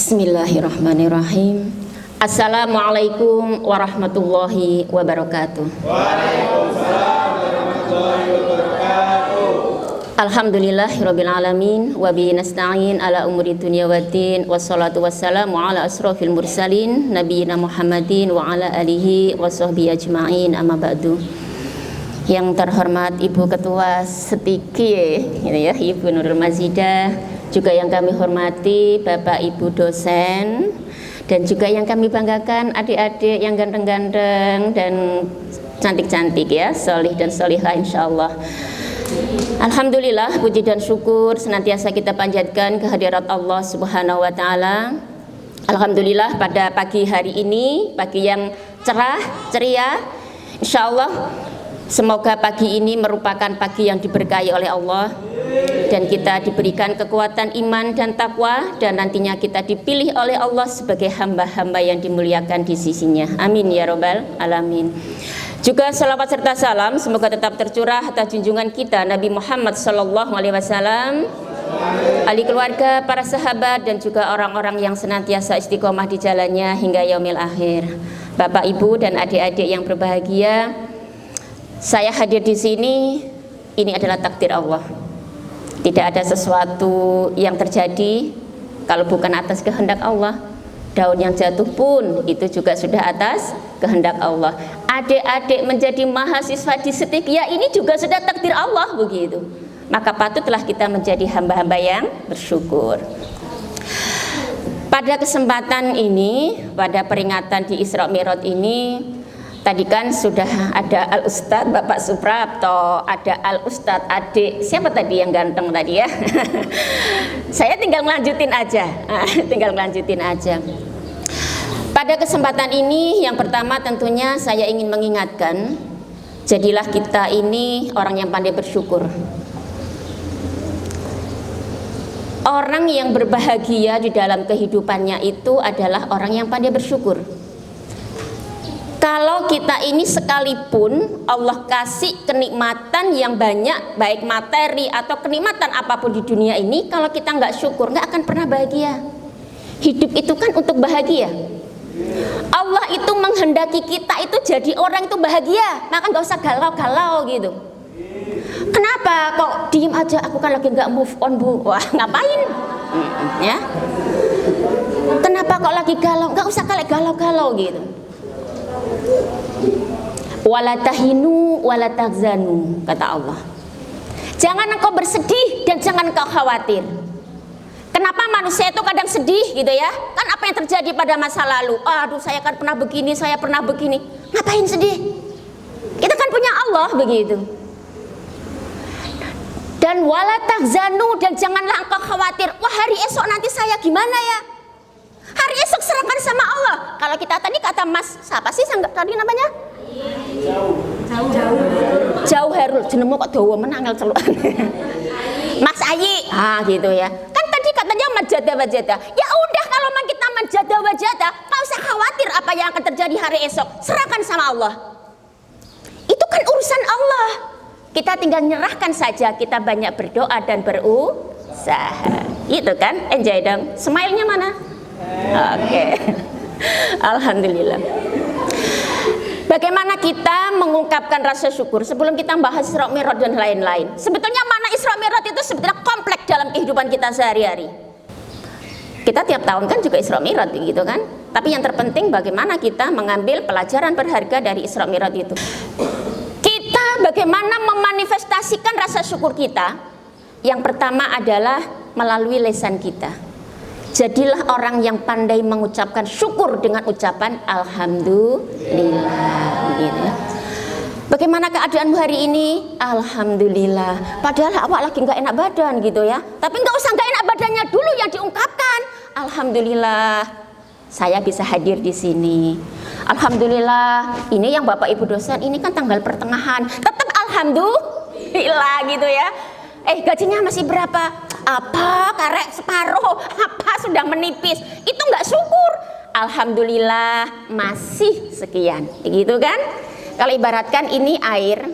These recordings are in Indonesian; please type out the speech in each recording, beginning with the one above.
Bismillahirrahmanirrahim. Assalamualaikum warahmatullahi wabarakatuh. Waalaikumsalam warahmatullahi wabarakatuh. Alhamdulillahirabbil alamin wa bihi nasta'in ala umuri dunya waddin wassalatu wassalamu ala asrofil mursalin nabiyina Muhammadin wa ala alihi wa sahbihi ajma'in, amma ba'du. Yang terhormat Ibu Ketua Setiki ya, Ibu Nurul Mazidah, juga yang kami hormati Bapak Ibu dosen, dan juga yang kami banggakan adik-adik yang ganteng-ganteng dan cantik-cantik ya, solih dan solihah insyaallah. Alhamdulillah, puji dan syukur senantiasa kita panjatkan kehadirat Allah Subhanahu wa taala. Alhamdulillah, pada pagi hari ini, pagi yang cerah, ceria, insyaallah semoga pagi ini merupakan pagi yang diberkahi oleh Allah, dan kita diberikan kekuatan iman dan takwa, dan nantinya kita dipilih oleh Allah sebagai hamba-hamba yang dimuliakan di sisinya. Amin ya robbal alamin. Juga salawat serta salam semoga tetap tercurah atas junjungan kita Nabi Muhammad SAW, ahli keluarga, para sahabat, dan juga orang-orang yang senantiasa istiqomah di jalannya hingga yaumil akhir. Bapak, Ibu, dan adik-adik yang berbahagia, saya hadir di sini, ini adalah takdir Allah. Tidak ada sesuatu yang terjadi kalau bukan atas kehendak Allah. Daun yang jatuh pun itu juga sudah atas kehendak Allah. Adik-adik menjadi mahasiswa di Setiki ini juga sudah takdir Allah begitu. Maka patutlah kita menjadi hamba-hamba yang bersyukur. Pada kesempatan ini, pada peringatan di Isra Mi'raj ini, tadi kan sudah ada Al-Ustadz Bapak Suprapto, ada Al-Ustadz adik, siapa tadi yang ganteng tadi ya? Saya tinggal ngelanjutin aja. Pada kesempatan ini, yang pertama tentunya saya ingin mengingatkan, jadilah kita ini orang yang pandai bersyukur. Orang yang berbahagia di dalam kehidupannya itu adalah orang yang pandai bersyukur. Kalau kita ini sekalipun Allah kasih kenikmatan yang banyak, baik materi atau kenikmatan apapun di dunia ini, kalau kita nggak syukur, nggak akan pernah bahagia. Hidup itu kan untuk bahagia. Allah itu menghendaki kita itu jadi orang itu bahagia, maka nggak usah galau-galau gitu. Kenapa kok diem aja? Aku kan lagi nggak move on, Bu. Wah, ngapain? Ya. Kenapa kok lagi galau? Nggak usah galau-galau gitu. Wala tahinu wala tahzanu, kata Allah. Jangan engkau bersedih dan jangan engkau khawatir. Kenapa manusia itu kadang sedih gitu ya? Kan apa yang terjadi pada masa lalu? Aduh, saya kan pernah begini, saya pernah begini. Ngapain sedih? Kita kan punya Allah begitu. Dan wala tahzanu, dan janganlah engkau khawatir. Wah, hari esok nanti saya gimana ya? Hari esok serahkan sama Allah. Kalau kita tadi kata Mas, siapa sih tadi namanya? Jauh Herul, jenengmu kok dawa menangel celuk. Mas Ayi, gitu ya. Kan tadi katanya majada. Ya udah, kalau kita majada, nggak usah khawatir apa yang akan terjadi hari esok. Serahkan sama Allah. Itu kan urusan Allah. Kita tinggal nyerahkan saja. Kita banyak berdoa dan berusaha. Itu kan, enjoy dong. Smile-nya mana? Oke. Alhamdulillah. Bagaimana kita mengungkapkan rasa syukur sebelum kita bahas Isra Mi'raj dan lain-lain? Sebetulnya mana Isra Mi'raj itu sebetulnya kompleks dalam kehidupan kita sehari-hari. Kita tiap tahun kan juga Isra Mi'raj gitu kan. Tapi yang terpenting bagaimana kita mengambil pelajaran berharga dari Isra Mi'raj itu. Kita bagaimana memanifestasikan rasa syukur kita? Yang pertama adalah melalui lisan kita. Jadilah orang yang pandai mengucapkan syukur dengan ucapan Alhamdulillah gitu. Bagaimana keadaanmu hari ini? Alhamdulillah. Padahal awak lagi nggak enak badan gitu ya. Tapi nggak usah nggak enak badannya dulu yang diungkapkan. Alhamdulillah, saya bisa hadir di sini. Alhamdulillah, ini yang Bapak Ibu dosen ini kan tanggal pertengahan. Tetap alhamdulillah gitu ya. Gajinya masih berapa? Apa karek separuh, apa sudah menipis, itu nggak syukur. Alhamdulillah masih sekian, gitu kan? Kalau ibaratkan ini air,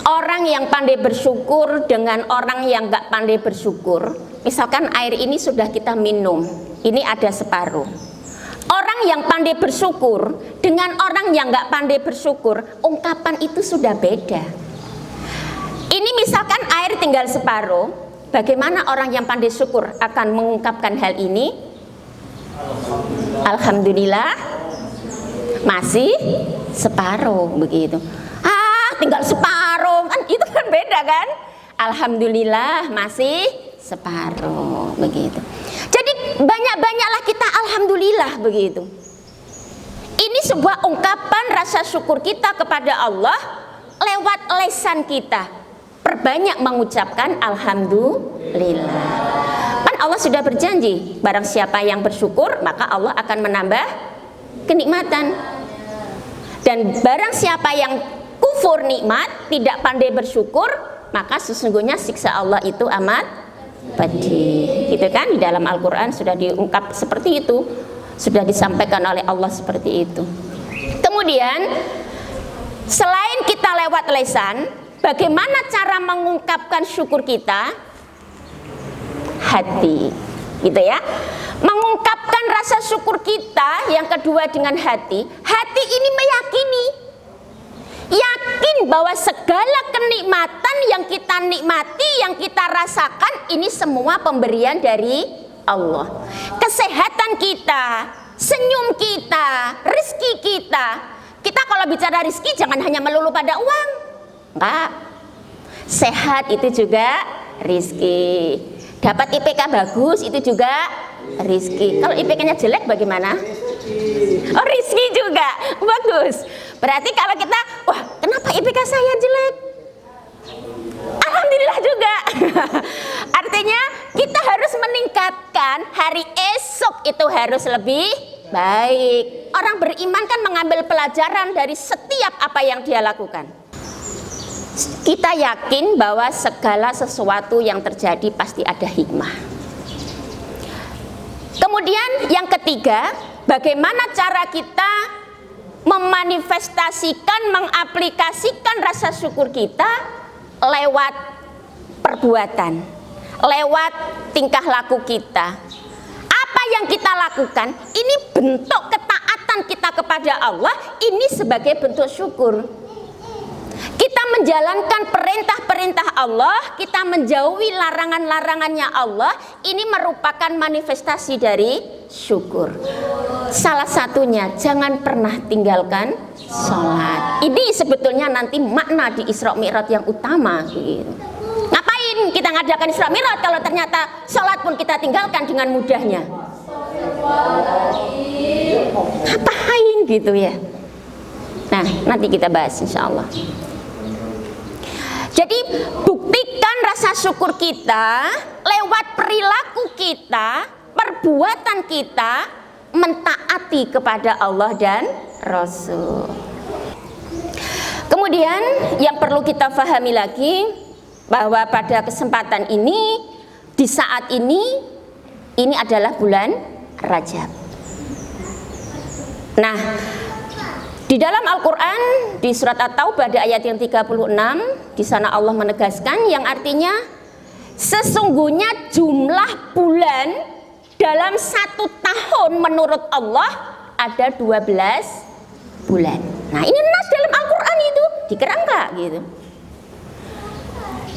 Orang yang pandai bersyukur dengan orang yang nggak pandai bersyukur, misalkan air ini sudah kita minum, ini ada separuh. Orang yang pandai bersyukur dengan orang yang nggak pandai bersyukur, ungkapan itu sudah beda. Ini misalkan air tinggal separuh, bagaimana orang yang pandai syukur akan mengungkapkan hal ini? Alhamdulillah masih separuh, begitu. Tinggal separuh, kan itu kan beda kan? Alhamdulillah masih separuh, begitu. Jadi banyak-banyaklah kita alhamdulillah, begitu. Ini sebuah ungkapan rasa syukur kita kepada Allah lewat lisan kita. Perbanyak mengucapkan alhamdulillah. Kan Allah sudah berjanji, barang siapa yang bersyukur maka Allah akan menambah kenikmatan. Dan barang siapa yang kufur nikmat, tidak pandai bersyukur, maka sesungguhnya siksa Allah itu amat pedih. Gitu kan, di dalam Al-Quran sudah diungkap seperti itu, sudah disampaikan oleh Allah seperti itu. Kemudian selain kita lewat lisan, bagaimana cara mengungkapkan syukur kita? Hati, gitu ya. Mengungkapkan rasa syukur kita yang kedua dengan hati. Hati ini meyakini, yakin bahwa segala kenikmatan yang kita nikmati, yang kita rasakan, ini semua pemberian dari Allah. Kesehatan kita, senyum kita, rezeki kita. Kita kalau bicara rezeki jangan hanya melulu pada uang. Enggak. Sehat itu juga rezeki. Dapat IPK bagus itu juga rezeki. Kalau IPK-nya jelek bagaimana? Oh, rezeki juga. Bagus. Berarti kalau kita, wah, kenapa IPK saya jelek? Alhamdulillah juga. Artinya kita harus meningkatkan, hari esok itu harus lebih baik. Orang beriman kan mengambil pelajaran dari setiap apa yang dia lakukan. Kita yakin bahwa segala sesuatu yang terjadi pasti ada hikmah. Kemudian yang ketiga, bagaimana cara kita memanifestasikan, mengaplikasikan rasa syukur kita lewat perbuatan, lewat tingkah laku kita. Apa yang kita lakukan, ini bentuk ketaatan kita kepada Allah, ini sebagai bentuk syukur. Kita menjalankan perintah-perintah Allah, kita menjauhi larangan-larangannya Allah, ini merupakan manifestasi dari syukur. Salah satunya, jangan pernah tinggalkan sholat. Ini sebetulnya nanti makna di Isra Mi'raj yang utama. Ngapain kita ngadakan Isra Mi'raj kalau ternyata sholat pun kita tinggalkan dengan mudahnya? Ngapain gitu ya? Nah, nanti kita bahas insya Allah. Jadi buktikan rasa syukur kita lewat perilaku kita, perbuatan kita mentaati kepada Allah dan Rasul. Kemudian yang perlu kita pahami lagi, bahwa pada kesempatan ini, di saat ini adalah bulan Rajab. Nah, di dalam Al-Quran, di surat At-Taubah di ayat yang 36, di sana Allah menegaskan yang artinya sesungguhnya jumlah bulan dalam 1 tahun menurut Allah ada 12 bulan. Nah, ini nas dalam Al-Quran itu, dikira enggak gitu.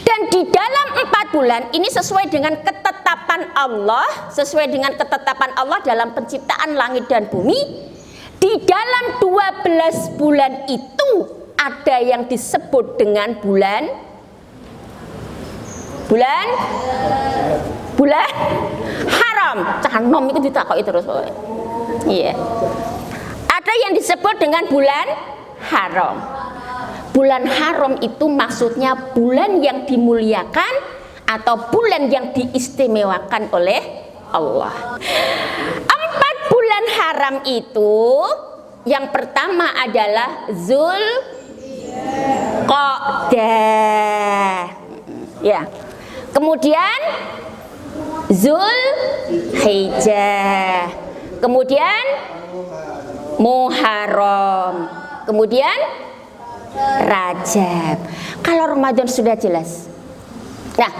Dan di dalam 4 bulan ini sesuai dengan ketetapan Allah, sesuai dengan ketetapan Allah dalam penciptaan langit dan bumi. Di dalam 12 bulan itu ada yang disebut dengan bulan haram. Canom itu ditakoki terus. Iya. Ada yang disebut dengan bulan haram. Bulan haram itu maksudnya bulan yang dimuliakan atau bulan yang diistimewakan oleh Allah. 4 bulan haram itu yang pertama adalah Zulqa'dah. Ya. Kemudian Zulhijjah. Kemudian Muharram. Kemudian Rajab. Kalau Ramadan sudah jelas. Nah,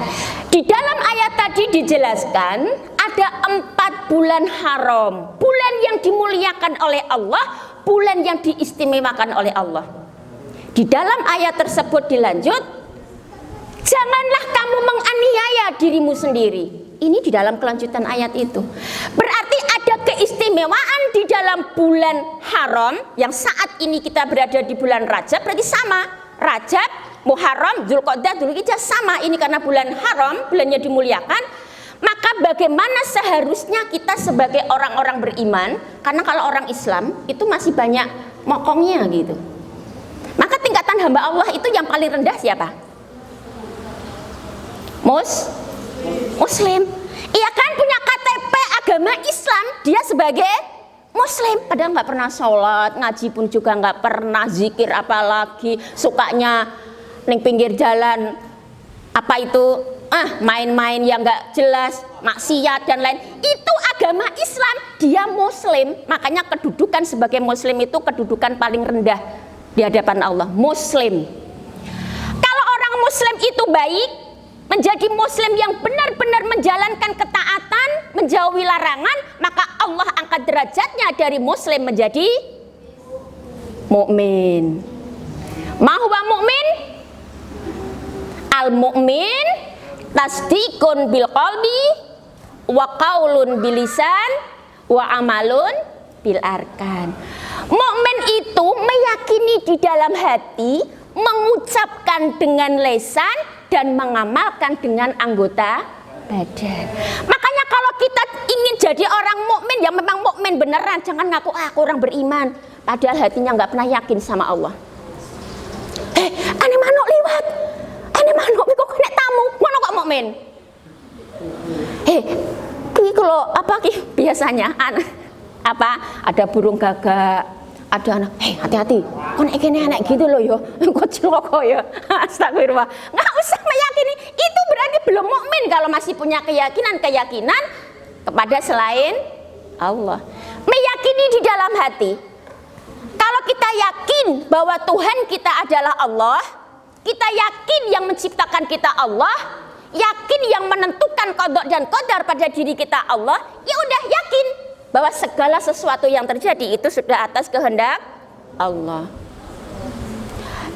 di dalam ayat tadi dijelaskan ada 4 bulan haram, bulan yang dimuliakan oleh Allah, bulan yang diistimewakan oleh Allah. Di dalam ayat tersebut dilanjut, janganlah kamu menganiaya dirimu sendiri. Ini di dalam kelanjutan ayat itu. Berarti ada keistimewaan di dalam bulan haram, yang saat ini kita berada di bulan Rajab, berarti sama. Rajab, Muharram, Dzulqa'dah, Dzulhijjah sama, ini karena bulan haram, bulannya dimuliakan. Maka bagaimana seharusnya kita sebagai orang-orang beriman, karena kalau orang Islam itu masih banyak mokongnya gitu. Maka tingkatan hamba Allah itu yang paling rendah siapa? Muslim. Iya kan, punya KTP agama Islam, dia sebagai Muslim, padahal nggak pernah sholat, ngaji pun juga nggak pernah, zikir apalagi, sukanya neng pinggir jalan, apa itu main-main yang nggak jelas, maksiat dan lain. Itu agama Islam, dia Muslim. Makanya kedudukan sebagai Muslim itu kedudukan paling rendah di hadapan Allah, Muslim. Kalau orang Muslim itu baik, menjadi Muslim yang benar-benar menjalankan ketaatan, menjauhi larangan, maka Allah angkat derajatnya dari Muslim menjadi mukmin. Ma huwa mukmin? Al mukmin tasdiqun bil qalbi wa qaulun bil lisan wa amalun bil arkan. Mukmin itu meyakini di dalam hati, mengucapkan dengan lisan dan mengamalkan dengan anggota badan. Makanya kalau kita ingin jadi orang mukmin yang memang mukmin beneran, jangan ngaku aku orang beriman, padahal hatinya nggak pernah yakin sama Allah. Ane manuk liwat, ane manuk kok kena tamu, ngono kok mukmin. Kalau apa biasanya ada burung gagak, ada anak, hati-hati, kon ekene anak gitu loh yo, kok ciloko ya, astagfirullah. Nggak usah meyakini, itu berarti belum mukmin kalau masih punya keyakinan kepada selain Allah. Meyakini di dalam hati. Kalau kita yakin bahwa Tuhan kita adalah Allah, kita yakin yang menciptakan kita Allah, yakin yang menentukan qada dan qadar pada diri kita Allah, ya udah yakin bahwa segala sesuatu yang terjadi itu sudah atas kehendak Allah.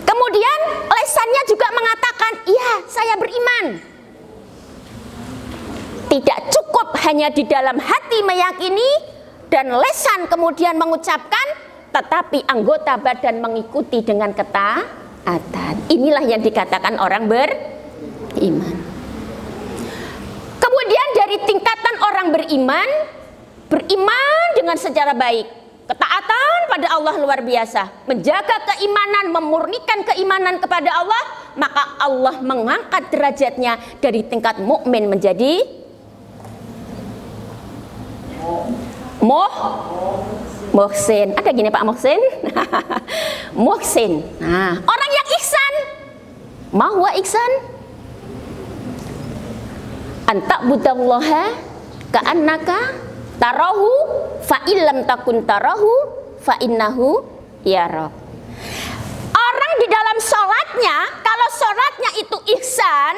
Kemudian lesannya juga mengatakan, iya saya beriman. Tidak cukup hanya di dalam hati meyakini dan lesan kemudian mengucapkan, tetapi anggota badan mengikuti dengan ketaatan. Inilah yang dikatakan orang beriman. Kemudian dari tingkatan orang beriman dengan secara baik, ketaatan pada Allah luar biasa, menjaga keimanan, memurnikan keimanan kepada Allah, maka Allah mengangkat derajatnya dari tingkat mukmin menjadi muhsin. Ada gini Pak Muhsin? Muhsin. Nah, orang yang ihsan. Ma huwa ihsan? Anta budallaha ka'annaka tarahu fa illam takun tarahu fa innahu yarak. Orang di dalam sholatnya, kalau sholatnya itu ihsan,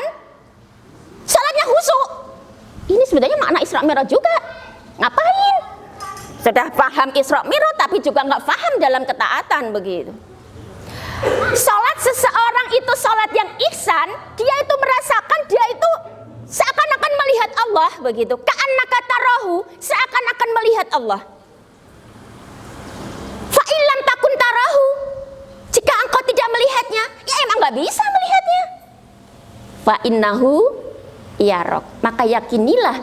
sholatnya khusyuk. Ini sebenarnya makna Isra Mi'raj juga. Ngapain? Sudah paham Isra Mi'raj tapi juga nggak paham dalam ketaatan begitu. Sholat seseorang itu sholat yang ihsan, dia itu merasakan dia itu seakan-akan melihat Allah begitu. Ka'annaka tarahu, seakan-akan melihat Allah. Fa illam takun tarahu, jika engkau tidak melihatnya, ya emang nggak bisa melihatnya. Fa innahu yarak, maka yakinilah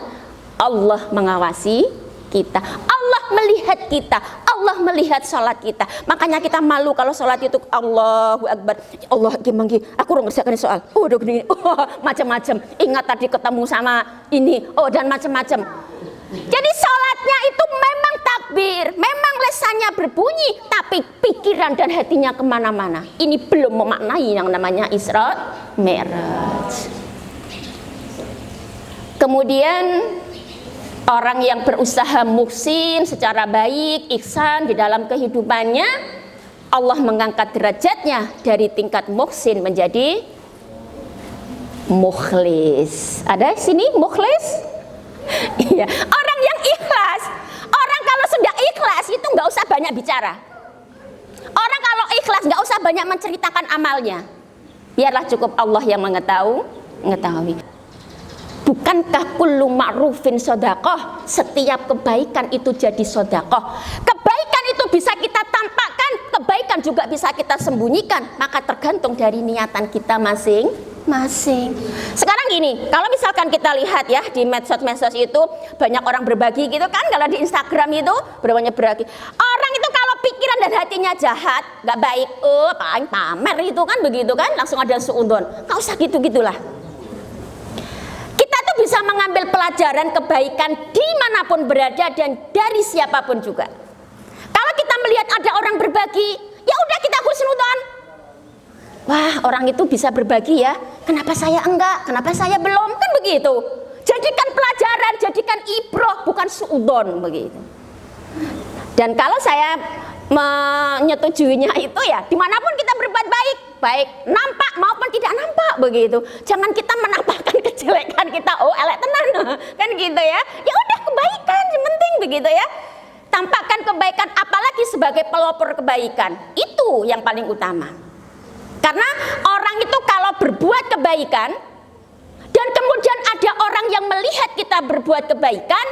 Allah mengawasi kita, Allah melihat kita, Allah melihat sholat kita. Makanya kita malu kalau sholat itu Allahu Akbar, Allah gimana? Aku udah ngerjakan soal, udah gini, macam-macam. Ingat tadi ketemu sama ini, dan macam-macam. Jadi sholatnya itu memang takbir, memang lesannya berbunyi, tapi pikiran dan hatinya kemana-mana. Ini belum memaknai yang namanya Isra Mi'raj. Kemudian orang yang berusaha muhsin secara baik, ihsan di dalam kehidupannya, Allah mengangkat derajatnya dari tingkat muhsin menjadi mukhlis. Ada sini mukhlis? Iya, orang yang ikhlas. Orang kalau sudah ikhlas itu nggak usah banyak bicara. Orang kalau ikhlas nggak usah banyak menceritakan amalnya. Biarlah cukup Allah yang mengetahui. Bukankah kullu ma'rufin sedekah? Setiap kebaikan itu jadi sedekah. Kebaikan itu bisa kita tampakkan, kebaikan juga bisa kita sembunyikan. Maka tergantung dari niatan kita masing-masing. Sekarang gini, kalau misalkan kita lihat ya di medsos itu banyak orang berbagi gitu kan, kalau di Instagram itu banyak berbagi. Orang itu kalau pikiran dan hatinya jahat, nggak baik, pamer itu kan begitu kan, langsung ada suudzon. Nggak usah gitu-gitulah. Kita tuh bisa mengambil pelajaran kebaikan dimanapun berada dan dari siapapun juga. Kalau kita melihat ada orang berbagi, ya udah kita husnudzon. Wah, orang itu bisa berbagi ya, kenapa saya enggak, kenapa saya belum, kan begitu. Jadikan pelajaran, jadikan ibroh, bukan suudzon begitu. Dan kalau saya menyetujuinya itu ya, dimanapun kita berbuat baik nampak maupun tidak nampak begitu. Jangan kita menampakkan kejelekan kita, elek tenan, kan gitu ya. Ya udah, kebaikan yang penting begitu ya. Tampakkan kebaikan, apalagi sebagai pelopor kebaikan, itu yang paling utama. Karena orang itu kalau berbuat kebaikan dan kemudian ada orang yang melihat kita berbuat kebaikan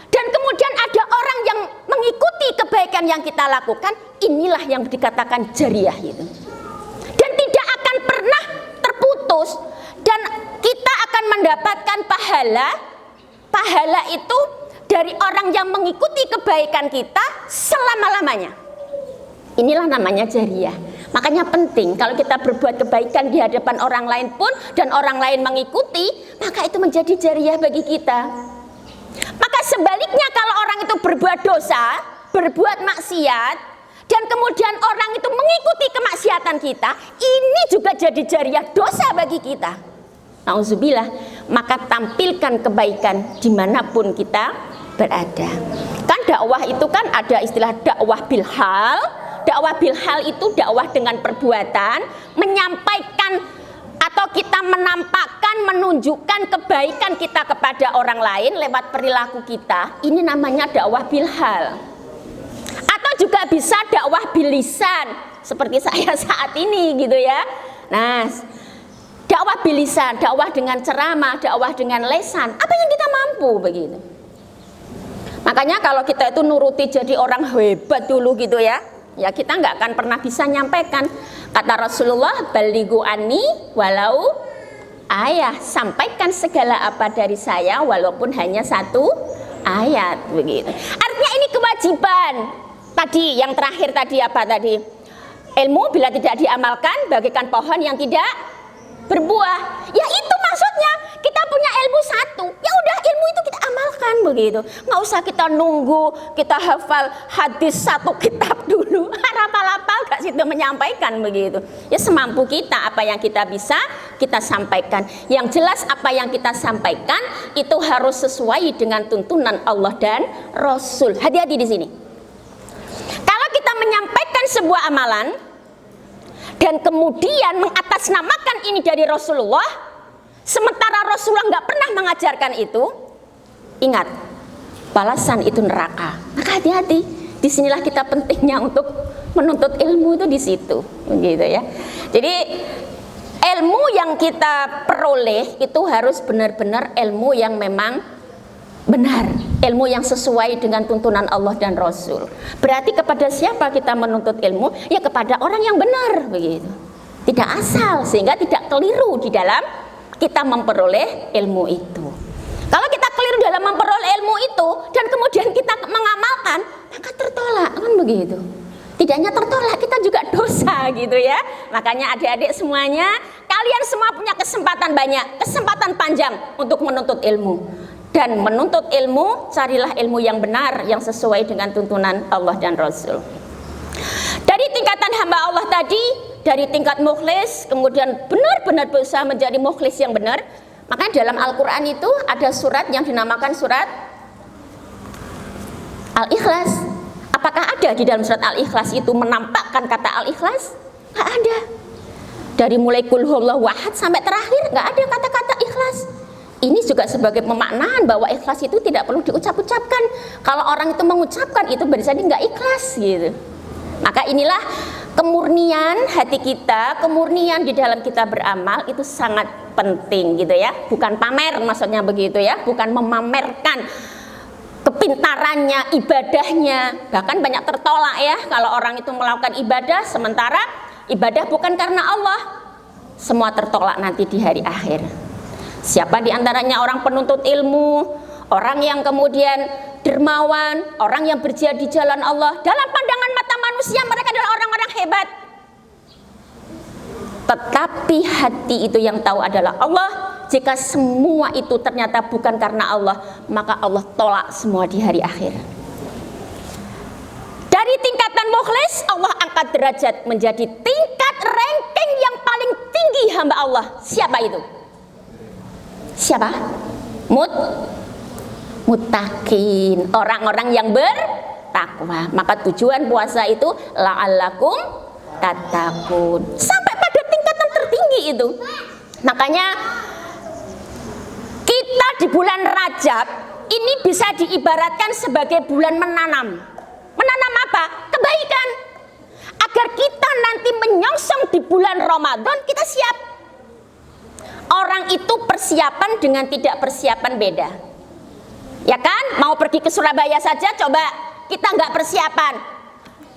dan kemudian ada orang yang mengikuti kebaikan yang kita lakukan, inilah yang dikatakan jariyah itu. Dan tidak akan pernah terputus dan kita akan mendapatkan pahala itu dari orang yang mengikuti kebaikan kita selama-lamanya. Inilah namanya jariyah. Makanya penting kalau kita berbuat kebaikan di hadapan orang lain pun dan orang lain mengikuti, maka itu menjadi jariyah bagi kita. Maka sebaliknya kalau orang itu berbuat dosa, berbuat maksiat, dan kemudian orang itu mengikuti kemaksiatan kita, ini juga jadi jariyah dosa bagi kita. Nauzubillah. Maka tampilkan kebaikan dimanapun kita berada. Kan dakwah itu kan ada istilah dakwah bilhal. Dakwah bilhal itu dakwah dengan perbuatan, menyampaikan atau kita menampakkan, menunjukkan kebaikan kita kepada orang lain lewat perilaku kita. Ini namanya dakwah bilhal. Atau juga bisa dakwah bilisan, seperti saya saat ini gitu ya. Nah, dakwah bilisan, dakwah dengan ceramah, dakwah dengan lesan, apa yang kita mampu begitu. Makanya kalau kita itu nuruti jadi orang hebat dulu gitu ya, ya kita nggak akan pernah bisa nyampaikan. Kata Rasulullah, balighu anni walau ayat, sampaikan segala apa dari saya walaupun hanya satu ayat begitu. Artinya ini kewajiban. Tadi yang terakhir tadi apa tadi? Ilmu bila tidak diamalkan bagaikan pohon yang tidak berbuah. Ya itu maksudnya, kita punya ilmu satu, ya udah ilmu itu kita amalkan begitu. Nggak usah kita nunggu kita hafal hadis satu kitab dulu, hafal-hafal gak situ menyampaikan begitu. Ya semampu kita, apa yang kita bisa kita sampaikan. Yang jelas apa yang kita sampaikan itu harus sesuai dengan tuntunan Allah dan Rasul. Hati-hati di sini. Kalau kita menyampaikan sebuah amalan dan kemudian mengatasnamakan ini dari Rasulullah, sementara Rasulullah nggak pernah mengajarkan itu, ingat, balasan itu neraka. Maka hati-hati. Disinilah kita pentingnya untuk menuntut ilmu itu di situ, begitu ya. Jadi ilmu yang kita peroleh itu harus benar-benar ilmu yang memang benar, ilmu yang sesuai dengan tuntunan Allah dan Rasul. Berarti kepada siapa kita menuntut ilmu? Ya kepada orang yang benar begitu. Tidak asal, sehingga tidak keliru di dalam kita memperoleh ilmu itu. Kalau kita keliru dalam memperoleh ilmu itu dan kemudian kita mengamalkan, maka tertolak, kan begitu. Tidak hanya tertolak, kita juga dosa gitu ya. Makanya adik-adik semuanya, kalian semua punya kesempatan banyak, kesempatan panjang untuk menuntut ilmu. Dan menuntut ilmu, carilah ilmu yang benar, yang sesuai dengan tuntunan Allah dan Rasul. Dari tingkatan hamba Allah tadi, dari tingkat mukhlis, kemudian benar-benar berusaha menjadi mukhlis yang benar. Makanya dalam Al-Quran itu ada surat yang dinamakan surat Al-Ikhlas. Apakah ada di dalam surat Al-Ikhlas itu menampakkan kata Al-Ikhlas? Tidak ada. Dari mulai kul huwallahu ahad sampai terakhir nggak ada kata-kata ikhlas. Ini juga sebagai pemaknaan bahwa ikhlas itu tidak perlu diucap-ucapkan. Kalau orang itu mengucapkan itu berarti nggak ikhlas gitu. Maka inilah kemurnian hati kita, kemurnian di dalam kita beramal itu sangat penting gitu ya. Bukan pamer maksudnya begitu ya, bukan memamerkan kepintarannya, ibadahnya. Bahkan banyak tertolak ya kalau orang itu melakukan ibadah sementara ibadah bukan karena Allah. Semua tertolak nanti di hari akhir. Siapa di antaranya orang penuntut ilmu, orang yang kemudian dermawan, orang yang berjihad di jalan Allah. Dalam pandangan mata manusia mereka adalah orang-orang hebat. Tetapi hati itu yang tahu adalah Allah. Jika semua itu ternyata bukan karena Allah, maka Allah tolak semua di hari akhir. Dari tingkatan mukhlis, Allah angkat derajat menjadi tingkat ranking yang paling tinggi hamba Allah. Siapa itu? Siapa? Muttaqin, orang-orang yang bertakwa. Maka tujuan puasa itu la'allakum tattaqun. Sampai pada tingkatan tertinggi itu. Makanya kita di bulan Rajab ini bisa diibaratkan sebagai bulan menanam. Menanam apa? Kebaikan. Agar kita nanti menyongsong di bulan Ramadan kita siap. Orang itu persiapan dengan tidak persiapan beda. Ya kan? Mau pergi ke Surabaya saja coba kita nggak persiapan.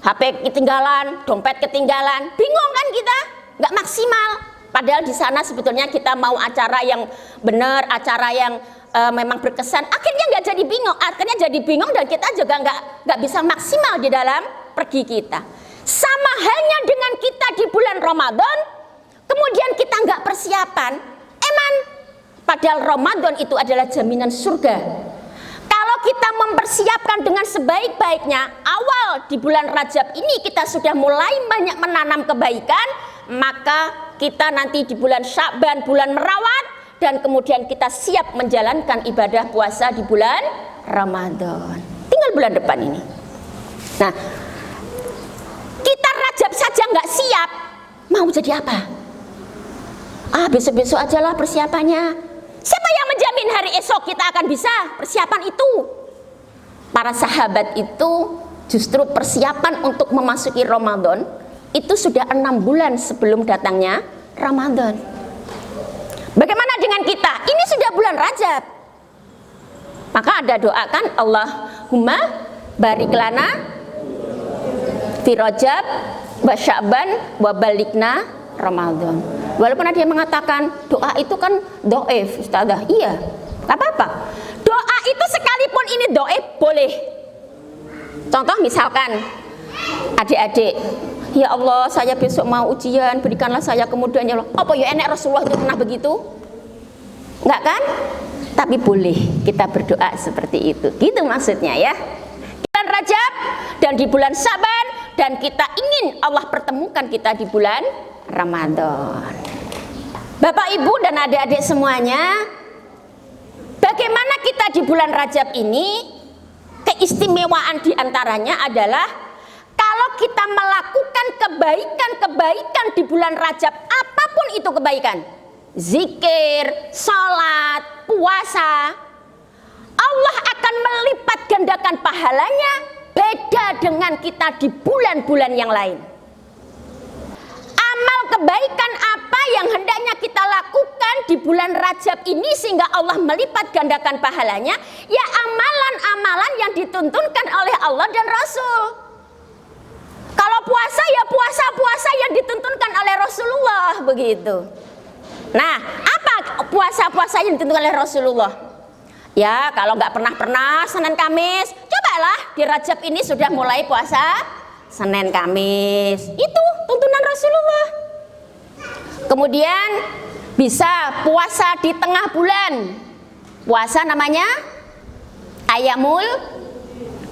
HP ketinggalan, dompet ketinggalan, bingung kan kita? Nggak maksimal. Padahal di sana sebetulnya kita mau acara yang benar, acara yang memang berkesan. Akhirnya nggak jadi bingung, dan kita juga nggak bisa maksimal di dalam pergi kita. Sama halnya dengan kita di bulan Ramadan, kemudian kita nggak persiapan, padahal Ramadan itu adalah jaminan surga. Kalau kita mempersiapkan dengan sebaik-baiknya, awal di bulan Rajab ini kita sudah mulai banyak menanam kebaikan, maka kita nanti di bulan Sya'ban, bulan merawat, dan kemudian kita siap menjalankan ibadah puasa di bulan Ramadan. Tinggal bulan depan ini. Nah, kita Rajab saja nggak siap, mau jadi apa? Besok-besok aja lah persiapannya. Siapa yang menjamin hari esok kita akan bisa persiapan itu? Para sahabat itu justru persiapan untuk memasuki Ramadan itu sudah 6 bulan sebelum datangnya Ramadan. Bagaimana dengan kita? Ini sudah bulan Rajab. Maka ada doakan Allahumma barik lana fi Rajab wa Sya'ban wa balikna Ramadan. Walaupun ada yang mengatakan doa itu kan do'if, Ustazah. Iya, gak apa-apa. Doa itu sekalipun ini do'if boleh. Contoh misalkan adik-adik, ya Allah saya besok mau ujian, berikanlah saya kemudahan ya Allah. Apa ya enak Rasulullah itu pernah begitu? Enggak kan? Tapi boleh kita berdoa seperti itu. Gitu maksudnya ya. Bulan Rajab dan di bulan Sya'ban, dan kita ingin Allah pertemukan kita di bulan Ramadan. Bapak Ibu dan adik-adik semuanya, bagaimana kita di bulan Rajab ini? Keistimewaan diantaranya adalah kalau kita melakukan kebaikan-kebaikan di bulan Rajab, apapun itu kebaikan, zikir, sholat, puasa, Allah akan melipat gandakan pahalanya, beda dengan kita di bulan-bulan yang lain. Amal kebaikan apa yang hendaknya kita lakukan di bulan Rajab ini sehingga Allah melipat gandakan pahalanya? Ya amalan-amalan yang dituntunkan oleh Allah dan Rasul. Kalau puasa ya puasa-puasa yang dituntunkan oleh Rasulullah begitu. Nah, apa puasa-puasa yang dituntunkan oleh Rasulullah? Ya, kalau nggak pernah Senin Kamis, cobalah di Rajab ini sudah mulai puasa Senin Kamis. Itu tuntunan Rasulullah. Kemudian bisa puasa di tengah bulan. Puasa namanya Ayamul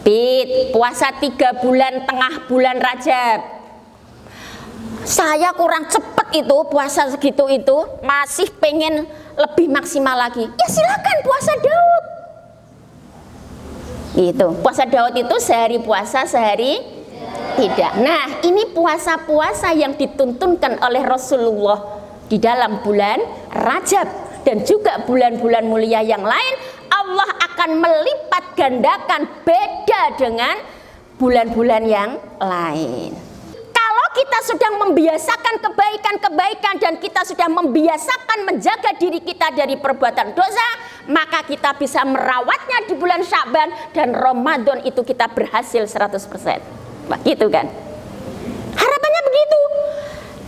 Bid. Puasa 3 bulan tengah bulan Rajab. Saya kurang cepet itu puasa segitu itu, masih pengen lebih maksimal lagi. Ya silakan puasa Daud. Gitu. Puasa Daud itu sehari puasa sehari Tidak. Nah, ini puasa-puasa yang dituntunkan oleh Rasulullah di dalam bulan Rajab dan juga bulan-bulan mulia yang lain. Allah akan melipat gandakan beda dengan bulan-bulan yang lain. Kalau kita sudah membiasakan kebaikan-kebaikan dan kita sudah membiasakan menjaga diri kita dari perbuatan dosa, maka kita bisa merawatnya di bulan Sya'ban dan Ramadan itu kita berhasil 100%. Begitu kan? Harapannya begitu.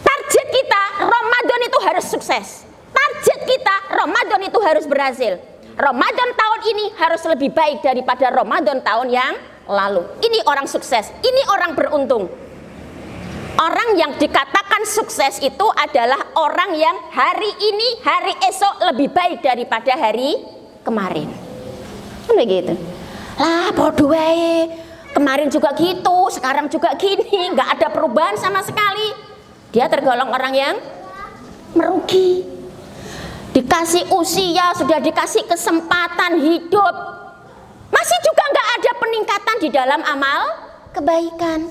Target kita Ramadan itu harus sukses. Target kita Ramadan itu harus berhasil. Ramadan tahun ini harus lebih baik daripada Ramadan tahun yang lalu. Ini orang sukses, ini orang beruntung. Orang yang dikatakan sukses itu adalah orang yang hari ini, hari esok lebih baik daripada hari kemarin. Begitu. Lah bodoh wae. Kemarin juga gitu, sekarang juga gini, nggak ada perubahan sama sekali. Dia tergolong orang yang merugi. Dikasih usia, sudah dikasih kesempatan hidup, masih juga nggak ada peningkatan di dalam amal kebaikan.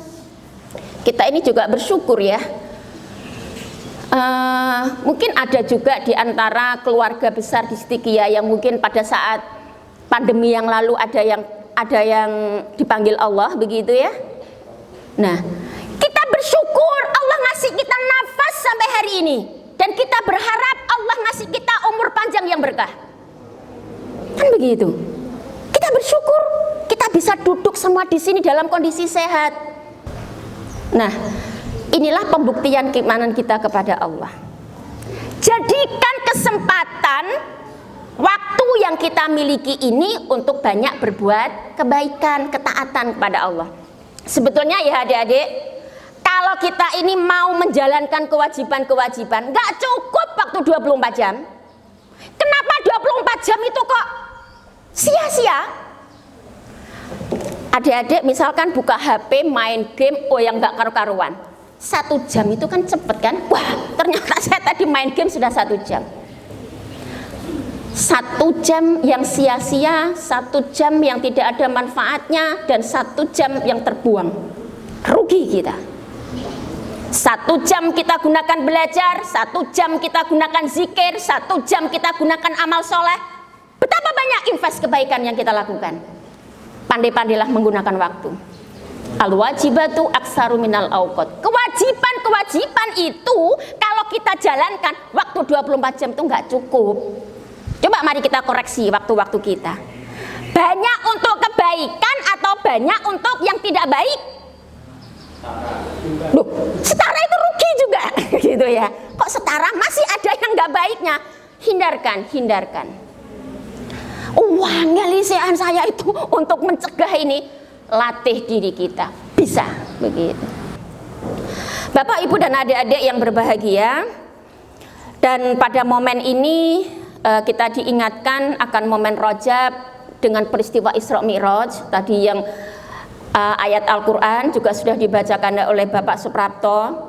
Kita ini juga bersyukur ya. Mungkin ada juga di antara keluarga besar di Sidikiyah yang mungkin pada saat pandemi yang lalu ada yang dipanggil Allah begitu ya. Nah, kita bersyukur Allah ngasih kita nafas sampai hari ini dan kita berharap Allah ngasih kita umur panjang yang berkah. Kan begitu. Kita bersyukur kita bisa duduk semua di sini dalam kondisi sehat. Nah, inilah pembuktian keimanan kita kepada Allah. Jadikan kesempatan waktu yang kita miliki ini untuk banyak berbuat kebaikan, ketaatan kepada Allah. Sebetulnya ya adik-adik, kalau kita ini mau menjalankan kewajiban-kewajiban, nggak cukup waktu 24 jam. Kenapa 24 jam itu kok sia-sia? Adik-adik misalkan buka HP, main game, yang nggak karu-karuan. 1 jam itu kan cepet kan? Wah, ternyata saya tadi main game sudah 1 jam. 1 jam yang sia-sia, 1 jam yang tidak ada manfaatnya, dan 1 jam yang terbuang. Rugi kita. 1 jam kita gunakan belajar, 1 jam kita gunakan zikir, 1 jam kita gunakan amal soleh. Betapa banyak invest kebaikan yang kita lakukan. Pandai-pandailah menggunakan waktu. Al-wajibatu aksaru minal awqat. Kewajiban-kewajiban itu kalau kita jalankan waktu 24 jam itu nggak cukup. Coba mari kita koreksi waktu-waktu kita. Banyak untuk kebaikan atau banyak untuk yang tidak baik? Loh, setara itu rugi juga gitu ya. Kok setara? Masih ada yang nggak baiknya. Hindarkan. Ngelisehan saya itu untuk mencegah ini. Latih diri kita, bisa begitu. Bapak, Ibu dan adik-adik yang berbahagia, dan pada momen ini kita diingatkan akan momen Rajab dengan peristiwa Isra Mi'raj. Tadi yang ayat Al-Quran juga sudah dibacakan oleh Bapak Suprapto.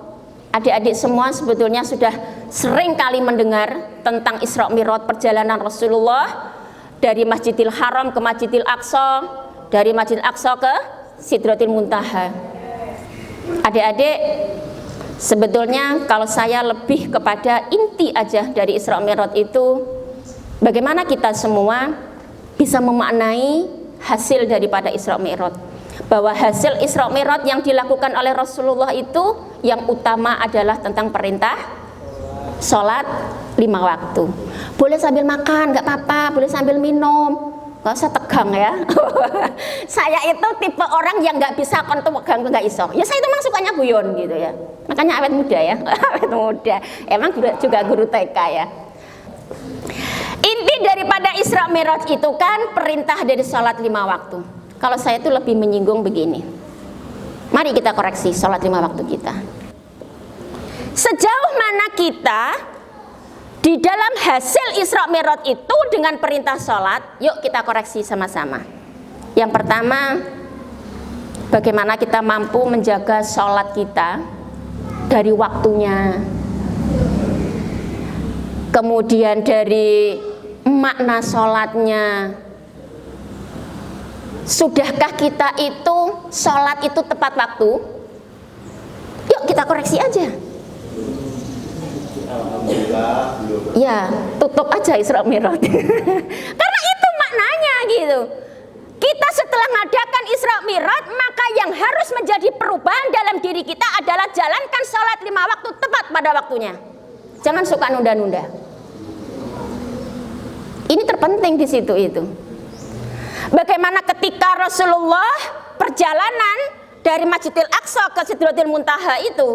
Adik-adik semua sebetulnya sudah sering kali mendengar tentang Isra Mi'raj, perjalanan Rasulullah dari Masjidil Haram ke Masjidil Aqsa, dari Masjidil Aqsa ke Sidratil Muntaha. Adik-adik, sebetulnya kalau saya lebih kepada inti aja dari Isra Mi'raj itu, bagaimana kita semua bisa memaknai hasil daripada Isra Mi'raj. Bahwa hasil Isra Mi'raj yang dilakukan oleh Rasulullah itu yang utama adalah tentang perintah sholat 5 waktu. Boleh sambil makan, nggak apa-apa, boleh sambil minum, nggak usah tegang ya. Saya itu tipe orang yang nggak bisa konten tegang, nggak iso. Ya saya itu memang sukanya guyon gitu ya. Makanya awet muda ya, awet muda. Emang juga guru TK ya. Inti daripada Isra Mi'raj itu kan perintah dari sholat 5 waktu. Kalau saya itu lebih menyinggung begini. Mari kita koreksi sholat 5 waktu kita. Sejauh mana kita di dalam hasil Isra Mi'raj itu dengan perintah sholat? Yuk kita koreksi sama-sama. Yang pertama, bagaimana kita mampu menjaga sholat kita dari waktunya, kemudian dari makna sholatnya. Sudahkah kita itu sholat itu tepat waktu? koreksi aja. Alhamdulillah belum. Ya, tutup aja Isra Mi'raj. Karena itu maknanya gitu. Kita setelah mengadakan Isra Mi'raj, maka yang harus menjadi perubahan dalam diri kita adalah jalankan sholat 5 waktu tepat pada waktunya. Jangan suka nunda-nunda. Ini terpenting di situ itu. Bagaimana ketika Rasulullah perjalanan dari Masjidil Aqsa ke Sidratil Muntaha itu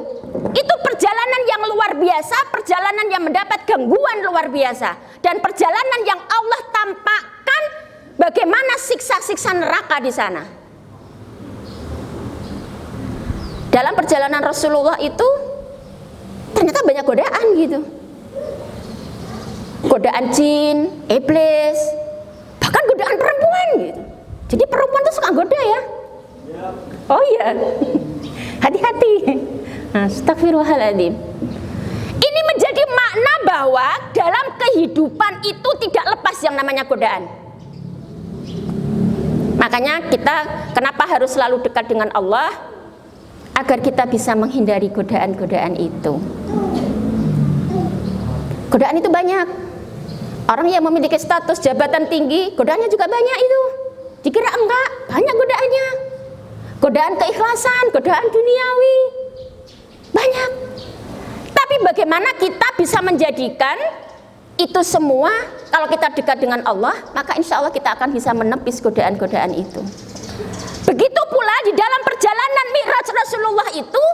perjalanan yang luar biasa, perjalanan yang mendapat gangguan luar biasa, dan perjalanan yang Allah tampakkan bagaimana siksa-siksa neraka di sana. Dalam perjalanan Rasulullah itu ternyata banyak godaan gitu. Godaan jin, iblis, bahkan godaan perempuan gitu. Jadi perempuan tuh suka goda ya. Oh iya. Hati-hati. Astagfirullahaladzim. Ini menjadi makna bahwa dalam kehidupan itu tidak lepas yang namanya godaan. Makanya kita kenapa harus selalu dekat dengan Allah, agar kita bisa menghindari godaan-godaan itu. Godaan itu banyak. Orang yang memiliki status jabatan tinggi, godaannya juga banyak itu. Dikira enggak, banyak godaannya. Godaan keikhlasan, godaan duniawi, banyak. Tapi bagaimana kita bisa menjadikan itu semua, kalau kita dekat dengan Allah, maka insya Allah kita akan bisa menepis godaan-godaan itu. Begitu pula di dalam perjalanan Mi'raj Rasulullah itu,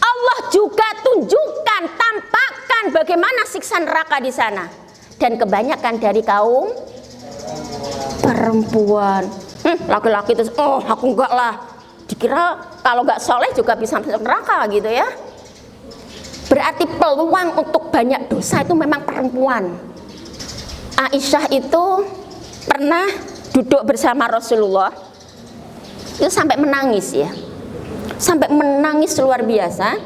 Allah juga tunjukkan, tampakkan bagaimana siksa neraka di sana. Dan kebanyakan dari kaum perempuan. Laki-laki itu, oh aku enggak lah. Dikira kalau enggak soleh juga bisa masuk neraka gitu ya. Berarti peluang untuk banyak dosa itu memang perempuan. Aisyah itu pernah duduk bersama Rasulullah, itu sampai menangis ya. Sampai menangis luar biasa.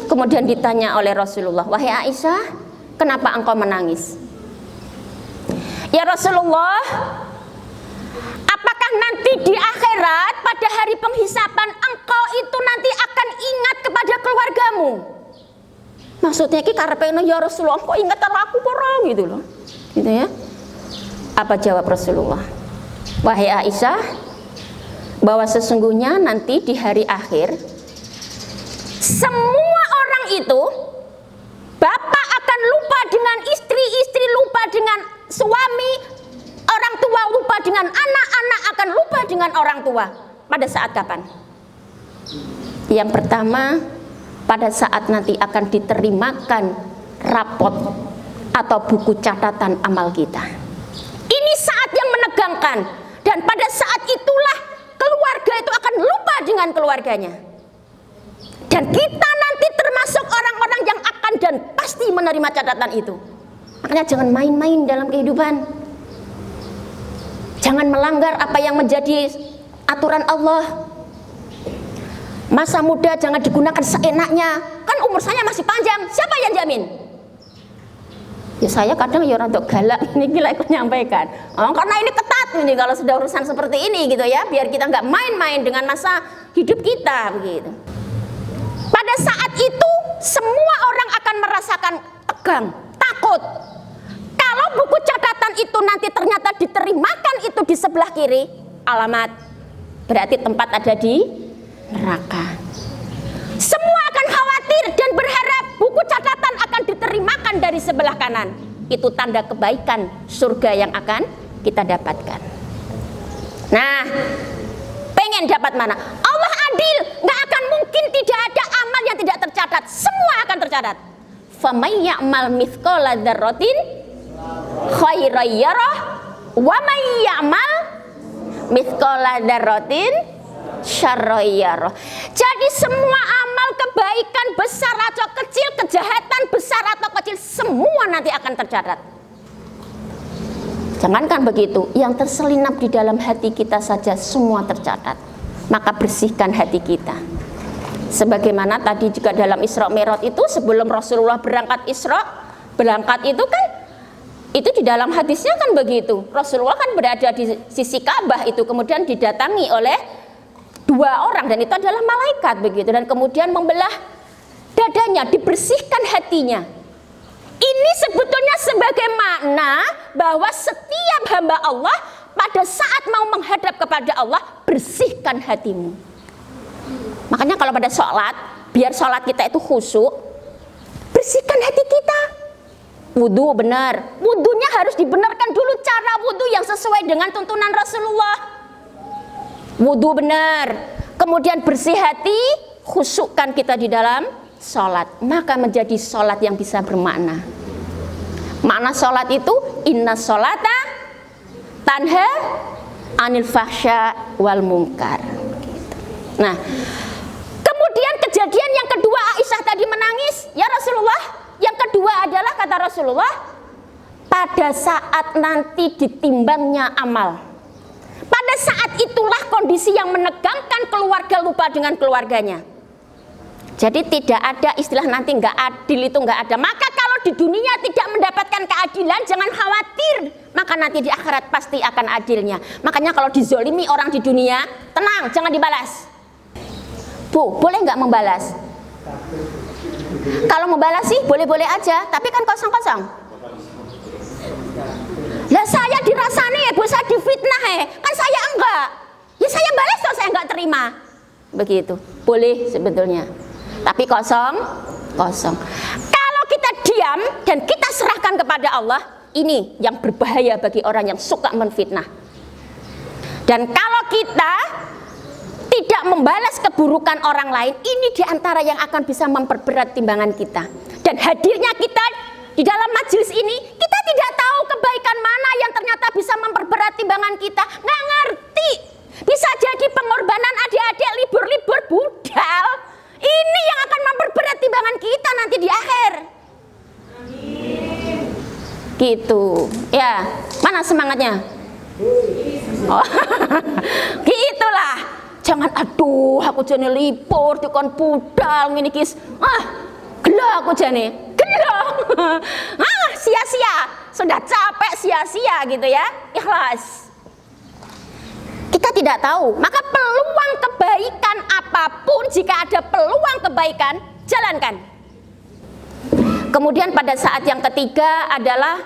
Kemudian ditanya oleh Rasulullah, wahai Aisyah, kenapa engkau menangis? Ya Rasulullah, apakah nanti di akhirat pada hari penghisapan engkau itu nanti akan ingat kepada keluargamu? Maksudnya ki karepene ya Rasulullah, kok ingat karo aku poro gitu loh. Gitu ya. Apa jawab Rasulullah? Wahai Aisyah, bahwa sesungguhnya nanti di hari akhir semua orang itu, bapak akan lupa dengan istri, istri lupa dengan suami, orang tua lupa dengan anak, anak akan lupa dengan orang tua. Pada saat kapan? Yang pertama, pada saat nanti akan diterimakan rapot atau buku catatan amal kita. Ini saat yang menegangkan, dan pada saat itulah keluarga itu akan lupa dengan keluarganya. Dan kita nanti termasuk orang-orang yang akan dan pasti menerima catatan itu. Makanya jangan main-main dalam kehidupan. Jangan melanggar apa yang menjadi aturan Allah. Masa muda jangan digunakan seenaknya. Kan umur saya masih panjang, siapa yang jamin? Ya saya kadang ya orang galak ini gila ikut nyampaikan. Oh, karena ini ketat ini kalau sudah urusan seperti ini gitu ya, biar kita nggak main-main dengan masa hidup kita begitu. Pada saat itu semua orang akan merasakan tegang, takut. Kalau buku catatan itu nanti ternyata diterimakan itu di sebelah kiri, alamat berarti tempat ada di neraka. Semua akan khawatir dan berharap buku catatan akan diterimakan dari sebelah kanan. Itu tanda kebaikan surga yang akan kita dapatkan. Nah, pengen dapat mana? Allah adil, nggak akan mungkin tidak ada amal yang tidak tercatat. Semua akan tercatat. Famay ya'mal mithqala dzarratin khairan yarah wa may ya'mal mithqala dzarratin syarran yarah. Jadi semua amal kebaikan besar atau kecil, kejahatan besar atau kecil, semua nanti akan tercatat. Jangankan begitu, yang terselinap di dalam hati kita saja semua tercatat. Maka bersihkan hati kita. Sebagaimana tadi juga dalam Isra Mi'raj itu, sebelum Rasulullah berangkat Isra, berangkat itu kan, itu di dalam hadisnya kan begitu. Rasulullah kan berada di sisi Ka'bah itu, kemudian didatangi oleh dua orang, dan itu adalah malaikat begitu, dan kemudian membelah ibadahnya, dibersihkan hatinya. Ini sebetulnya sebagai makna bahwa setiap hamba Allah pada saat mau menghadap kepada Allah, bersihkan hatimu. Makanya kalau pada sholat, biar sholat kita itu khusyuk, bersihkan hati kita. Wudhu benar, wudhunya harus dibenarkan dulu, cara wudhu yang sesuai dengan tuntunan Rasulullah. Wudhu benar, kemudian bersih hati, khusyukkan kita di dalam sholat, maka menjadi sholat yang bisa bermakna. Makna sholat itu inna sholata tanha anil fahsya wal munkar. Nah, kemudian kejadian yang kedua, Aisyah tadi menangis, ya Rasulullah. Yang kedua adalah kata Rasulullah, pada saat nanti ditimbangnya amal. Pada saat itulah kondisi yang menegangkan, keluarga lupa dengan keluarganya. Jadi tidak ada istilah nanti nggak adil, itu nggak ada. Maka kalau di dunia tidak mendapatkan keadilan, jangan khawatir, maka nanti di akhirat pasti akan adilnya. Makanya kalau dizolimi orang di dunia, tenang, jangan dibalas. Bu, boleh nggak membalas? Kalau membalas sih boleh-boleh aja, tapi kan kosong-kosong. Lah saya dirasani ya bu, saya difitnah kan saya enggak. Ya saya balas kalau saya enggak terima. Begitu, boleh sebetulnya. Tapi kosong. Kalau kita diam dan kita serahkan kepada Allah, ini yang berbahaya bagi orang yang suka menfitnah. Dan kalau kita tidak membalas keburukan orang lain, ini diantara yang akan bisa memperberat timbangan kita. Dan hadirnya kita di dalam majelis ini, kita tidak tahu kebaikan mana yang ternyata bisa memperberat timbangan kita. Nggak ngerti. Bisa jadi pengorbanan adik-adik libur-libur budal. Ini yang akan memperberat timbangan kita nanti di akhir. Gitu. Ya, mana semangatnya? Oh, gitulah. Jangan aduh aku jane libur dikon budal ngene iki. Gelo aku jane. Gelo. Sia-sia. Sudah capek sia-sia gitu ya. Ikhlas. Kita tidak tahu, maka peluang kebaikan apapun, jika ada peluang kebaikan, jalankan. Kemudian pada saat yang ketiga adalah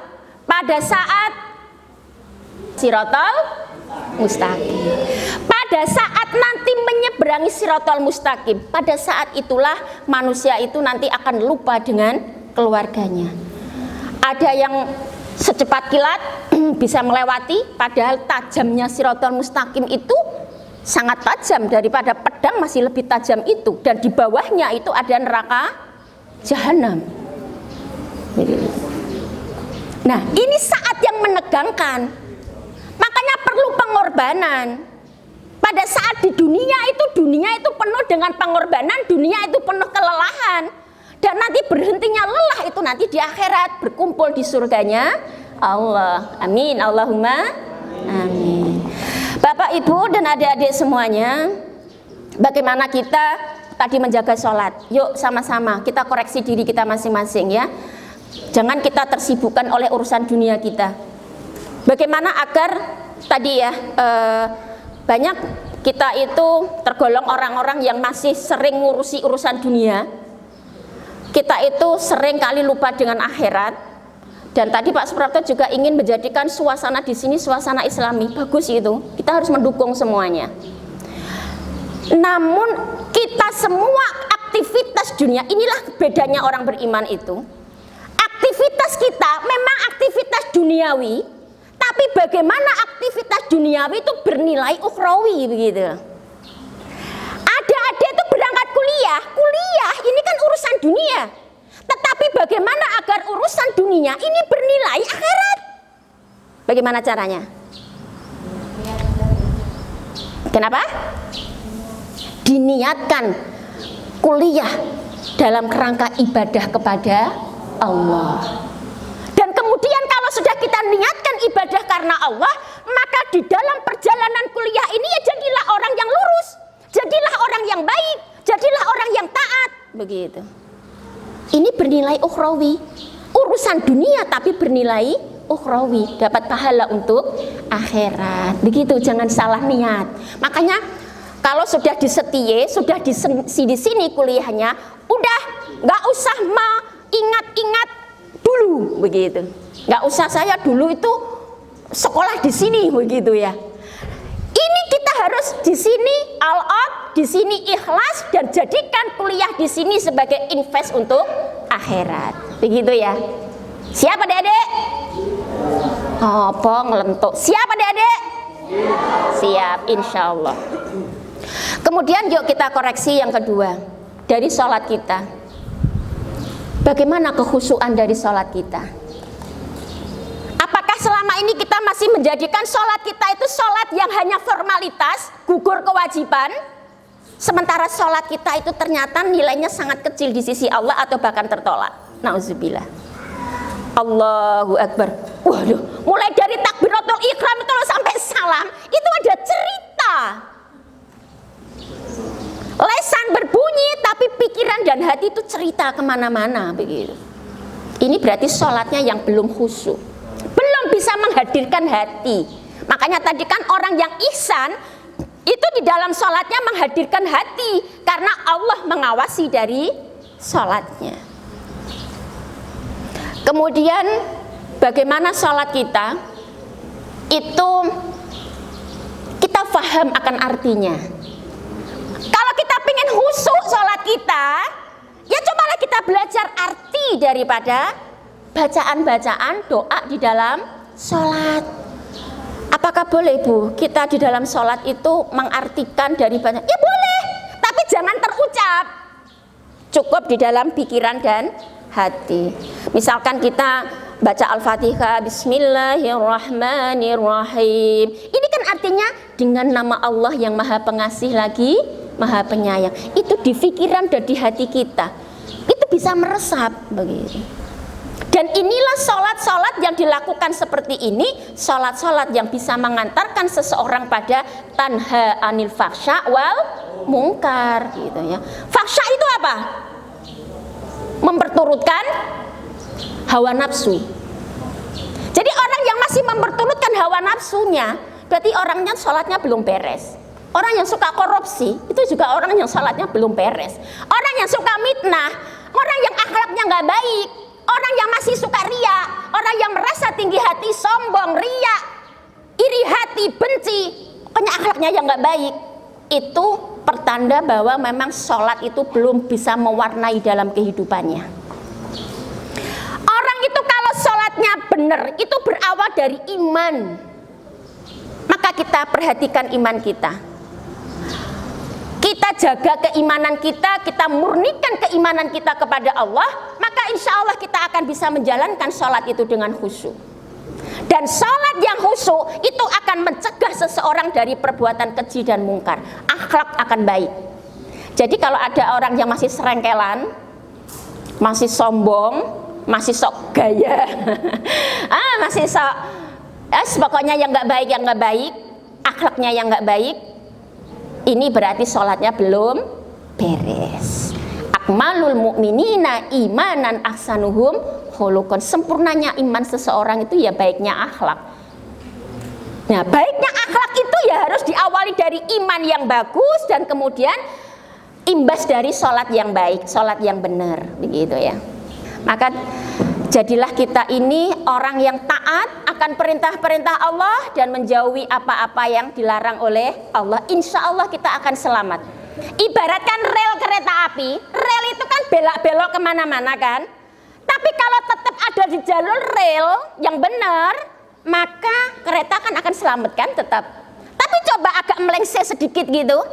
pada saat Siratal Mustaqim. Pada saat nanti menyeberangi Siratal Mustaqim, pada saat itulah manusia itu nanti akan lupa dengan keluarganya. Ada yang secepat kilat bisa melewati, padahal tajamnya Siratal Mustaqim itu sangat tajam, daripada pedang masih lebih tajam itu, dan di bawahnya itu ada neraka jahanam. Nah, ini saat yang menegangkan, makanya perlu pengorbanan. Pada saat di dunia itu penuh dengan pengorbanan, dunia itu penuh kelelahan. Dan nanti berhentinya lelah itu nanti di akhirat, berkumpul di surganya Allah. Amin, Allahumma amin. Bapak, Ibu, dan adik-adik semuanya, bagaimana kita tadi menjaga sholat? Yuk sama-sama kita koreksi diri kita masing-masing ya. Jangan kita tersibukkan oleh urusan dunia kita. Bagaimana agar tadi ya, banyak kita itu tergolong orang-orang yang masih sering ngurusi urusan dunia. Kita itu sering kali lupa dengan akhirat. Dan tadi Pak Suprapto juga ingin menjadikan suasana di sini suasana Islami. Bagus itu. Kita harus mendukung semuanya. Namun kita semua aktivitas dunia, inilah bedanya orang beriman itu. Aktivitas kita memang aktivitas duniawi, tapi bagaimana aktivitas duniawi itu bernilai ukhrawi begitu. Adik-adik itu berangkat kuliah ini kan urusan dunia. Tetapi bagaimana agar urusan dunia ini bernilai akhirat? Bagaimana caranya? Kenapa? Diniatkan kuliah dalam kerangka ibadah kepada Allah. Dan kemudian kalau sudah kita niatkan ibadah karena Allah, maka di dalam perjalanan kuliah ini ya jadilah orang yang lurus, jadilah orang yang baik, jadilah orang yang taat, begitu. Ini bernilai ukhrawi, urusan dunia tapi bernilai ukhrawi, dapat pahala untuk akhirat. Begitu, jangan salah niat. Makanya kalau sudah disetie, sudah di sini kuliahnya, udah nggak usah mengingat-ingat dulu begitu. Nggak usah saya dulu itu sekolah di sini begitu ya. Ini kita harus di sini all out, di sini ikhlas dan jadikan kuliah di sini sebagai invest untuk akhirat. Begitu ya. Siap adik-adik? Apa ngelentuk? Siap adik-adik? Siap, insya Allah. Kemudian yuk kita koreksi yang kedua dari sholat kita. Bagaimana kekhusyuan dari sholat kita? Apakah selama ini kita masih menjadikan sholat kita itu sholat yang hanya formalitas, gugur kewajiban, sementara sholat kita itu ternyata nilainya sangat kecil di sisi Allah atau bahkan tertolak? Nauzubillah. Allahu Akbar. Waduh, mulai dari takbiratul ihram itu sampai salam itu ada cerita. Lesan berbunyi tapi pikiran dan hati itu cerita kemana-mana begitu. Ini berarti sholatnya yang belum khusyuk, belum bisa menghadirkan hati. Makanya tadi kan orang yang ihsan itu di dalam sholatnya menghadirkan hati karena Allah mengawasi dari sholatnya. Kemudian bagaimana sholat kita itu kita paham akan artinya. Kalau kita pengen khusyuk sholat kita, ya cobalah kita belajar arti daripada bacaan-bacaan doa di dalam sholat. Apakah boleh Bu, kita di dalam sholat itu mengartikan dari bacaan? Ya boleh, tapi jangan terucap. Cukup di dalam pikiran dan hati. Misalkan kita baca Al-Fatihah, Bismillahirrahmanirrahim. Ini kan artinya dengan nama Allah yang Maha Pengasih lagi Maha Penyayang. Itu di pikiran dan di hati kita. Itu bisa meresap begitu. Dan inilah sholat-sholat yang dilakukan seperti ini, sholat-sholat yang bisa mengantarkan seseorang pada tanha anil faksha wal mungkar gitu ya. Faksha itu apa? Memperturutkan hawa nafsu. Jadi orang yang masih memperturutkan hawa nafsunya, berarti orangnya sholatnya belum beres. Orang yang suka korupsi itu juga orang yang sholatnya belum beres. Orang yang suka mitnah, orang yang akhlaknya nggak baik, orang yang masih suka ria, orang yang merasa tinggi hati, sombong, ria, iri hati, benci, pokoknya akhlaknya yang nggak baik, itu pertanda bahwa memang sholat itu belum bisa mewarnai dalam kehidupannya. Orang itu kalau sholatnya benar itu berawal dari iman. Maka kita perhatikan iman kita. Kita jaga keimanan kita, kita murnikan keimanan kita kepada Allah, maka insya Allah kita akan bisa menjalankan sholat itu dengan khusyuk. Dan sholat yang khusyuk itu akan mencegah seseorang dari perbuatan keji dan mungkar. Akhlak akan baik. Jadi kalau ada orang yang masih serengkelan, masih sombong, masih sok gaya, masih sok, pokoknya yang nggak baik, akhlaknya yang nggak baik, ini berarti sholatnya belum beres. Akmalul mu'minina imanan ahsanuhum khuluqan. Sempurnanya iman seseorang itu ya baiknya akhlak. Nah, baiknya akhlak itu ya harus diawali dari iman yang bagus dan kemudian imbas dari sholat yang baik, sholat yang benar, begitu ya. Maka jadilah kita ini orang yang taat akan perintah-perintah Allah dan menjauhi apa-apa yang dilarang oleh Allah. Insya Allah kita akan selamat. Ibaratkan rel kereta api, rel itu kan belok-belok kemana-mana kan. Tapi kalau tetap ada di jalur rel yang benar, maka kereta kan akan selamat kan tetap. Tapi coba agak melengseh sedikit gitu,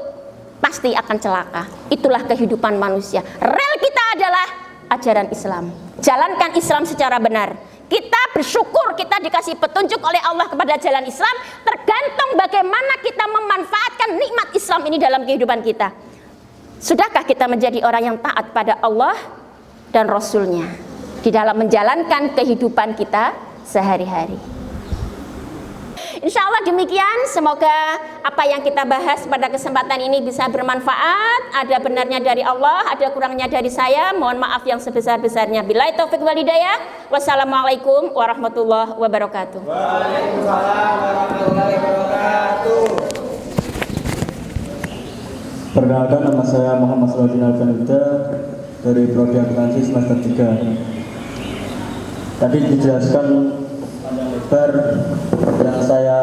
pasti akan celaka. Itulah kehidupan manusia. Rel kita adalah ajaran Islam. Jalankan Islam secara benar. Kita bersyukur kita dikasih petunjuk oleh Allah kepada jalan Islam, tergantung bagaimana kita memanfaatkan nikmat Islam ini dalam kehidupan kita. Sudahkah kita menjadi orang yang taat pada Allah dan Rasul-Nya di dalam menjalankan kehidupan kita sehari-hari? Insya Allah demikian, semoga apa yang kita bahas pada kesempatan ini bisa bermanfaat. Ada benarnya dari Allah, ada kurangnya dari saya. Mohon maaf yang sebesar-besarnya. Billahi taufiq wal hidayah. Wassalamualaikum warahmatullahi wabarakatuh. Waalaikumsalam warahmatullahi wabarakatuh. Perkenalkan, nama saya Muhammad Sulaiman Alfanita. dari Prodi Akuntansi semester 3. Tadi dijelaskan panjang lebar, yang saya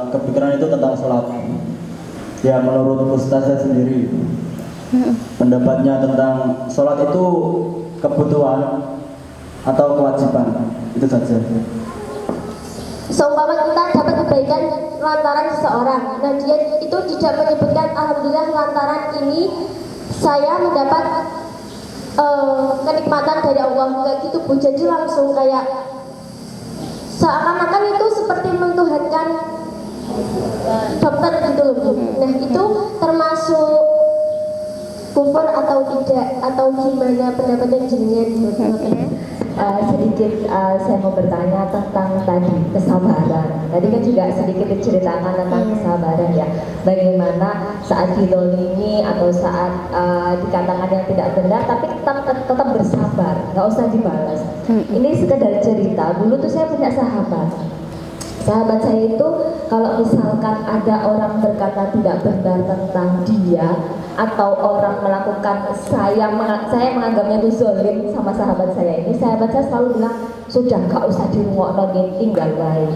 kepikiran itu tentang sholat. Ya, menurut Ustazah sendiri, pendapatnya tentang sholat itu kebutuhan atau kewajiban, itu saja. Seumpama kita dapat kebaikan lantaran seseorang, dan dia itu tidak menyebutkan alhamdulillah lantaran ini saya mendapat kenikmatan dari Allah, enggak gitu Bu. Jadi langsung kayak seakan-akan itu seperti mentuhankan dokter gitu loh Bu. Nah itu termasuk kufur atau tidak, atau gimana pendapatnya jenengan? Sedikit saya mau bertanya tentang tadi kesabaran. Tadi kan juga sedikit diceritakan tentang kesabaran ya. Bagaimana saat didolimi atau saat dikatakan yang tidak benar, tapi tetap bersabar, nggak usah dibalas. Ini sekedar cerita. Dulu tuh saya punya sahabat. Sahabat saya itu kalau misalkan ada orang berkata tidak benar tentang dia, atau orang melakukan saya menganggapnya itu zolim sama sahabat saya ini, sahabat saya selalu bilang sudah gak usah dirungokno, tinggal baik.